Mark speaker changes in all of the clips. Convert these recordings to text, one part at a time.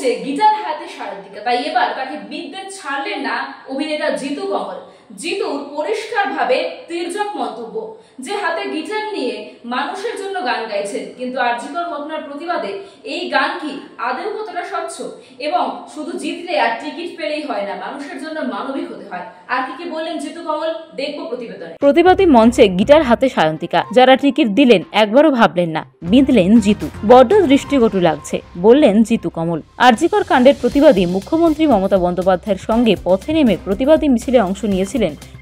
Speaker 1: মঞ্চে গিটার হাতে সায়ন্তিকা, তাই এবার তাকে বিদ্যে ছাড়লেন না অভিনেতা জিতু কমল। জিতুর পরিষ্কারভাবে তির্যক মন্তব্য যে হাতে গিটার নিয়ে মানুষের জন্য গান গাইছেন, কিন্তু আরজিকর ঘটনার প্রতিবাদে এই গান কি আদৌ কতটা স্বচ্ছ? এবং শুধু জিতলে আর টিকিট পেলেই হয় না, মানুষের জন্য মানবিক হতে হয়। আর কি বললেন জিতু কমল, দেখবো প্রতিবেদনে।
Speaker 2: প্রতিবাদী মঞ্চে গিটার হাতে সায়ন্তিকা, যারা টিকিট দিলেন একবারও ভাবলেন না, বিঁধলেন জিতু। বড্ড দৃষ্টিকটু লাগছে, বললেন জিতু কমল। আরজিকর কাণ্ডের প্রতিবাদী মুখ্যমন্ত্রী মমতা বন্দ্যোপাধ্যায়ের সঙ্গে পথে নেমে প্রতিবাদী মিছিলে অংশ নিয়েছিলেন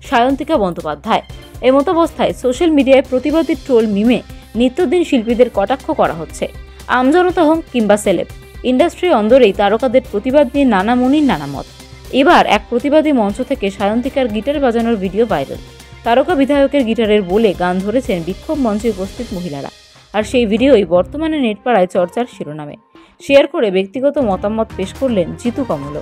Speaker 2: সায়ন্তিকা বন্দ্যোপাধ্যায়। এমতাবস্থায় সোশ্যাল মিডিয়ায় প্রতিবাদী ট্রোল মিমে নিত্যদিন শিল্পীদের কটাক্ষ করা হচ্ছে। আমজনতা হোক কিংবা সেলেব, ইন্ডাস্ট্রি অন্দরেই তারকাদের প্রতিবাদ নিয়ে নানা মনির নানা মত। এবার এক প্রতিবাদী মঞ্চ থেকে সায়ন্তিকার গিটার বাজানোর ভিডিও ভাইরাল। তারকা বিধায়কের গিটারের বলে গান ধরেছেন বিক্ষোভ মঞ্চে উপস্থিত মহিলারা। আর সেই ভিডিওই বর্তমানে নেটপাড়ায় চর্চার শিরোনামে। শেয়ার করে ব্যক্তিগত মতামত পেশ করলেন জিতু কমল।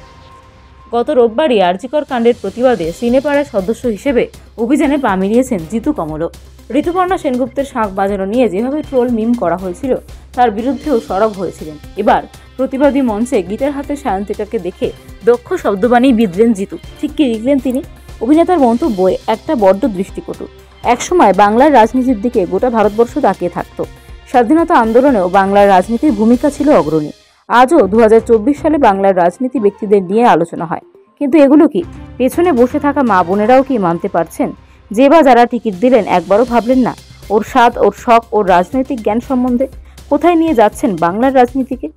Speaker 2: গত রোববারই আরজিকর কাণ্ডের প্রতিবাদে সিনেপাড়ার সদস্য হিসেবে অভিযানে পা মিলিয়েছেন জিতু কমল। ঋতুপর্ণা সেনগুপ্তের শাঁখ বাজানো নিয়ে যেভাবে ট্রোল মিম করা হয়েছিল, তার বিরুদ্ধেও সরব হয়েছিলেন। এবার প্রতিবাদী মঞ্চে গিটার হাতে সায়ন্তিকাকে দেখে দক্ষ শব্দবাণী বিঁধলেন জিতু। ঠিক কি লিখলেন তিনি? অভিনেতার মন্তব্য একটা বড্ড দৃষ্টিকটু। একসময় বাংলার রাজনীতির দিকে গোটা ভারতবর্ষ তাকিয়ে থাকত। স্বাধীনতা আন্দোলনেও বাংলার রাজনীতির ভূমিকা ছিল অগ্রণী। আজও 2024 সালে বাংলার রাজনীতি ব্যক্তিদের নিয়ে আলোচনা হয়, কিন্তু এগুলো কি পেছনে বসে থাকা মা বোনেরাও কি মানতে পারছেন যে বা যারা টিকিট দিলেন একবারও ভাবলেন না ওর স্বাদ, ওর শখ, ওর রাজনৈতিক জ্ঞান সম্বন্ধে? কোথায় নিয়ে যাচ্ছেন বাংলার রাজনীতিকে?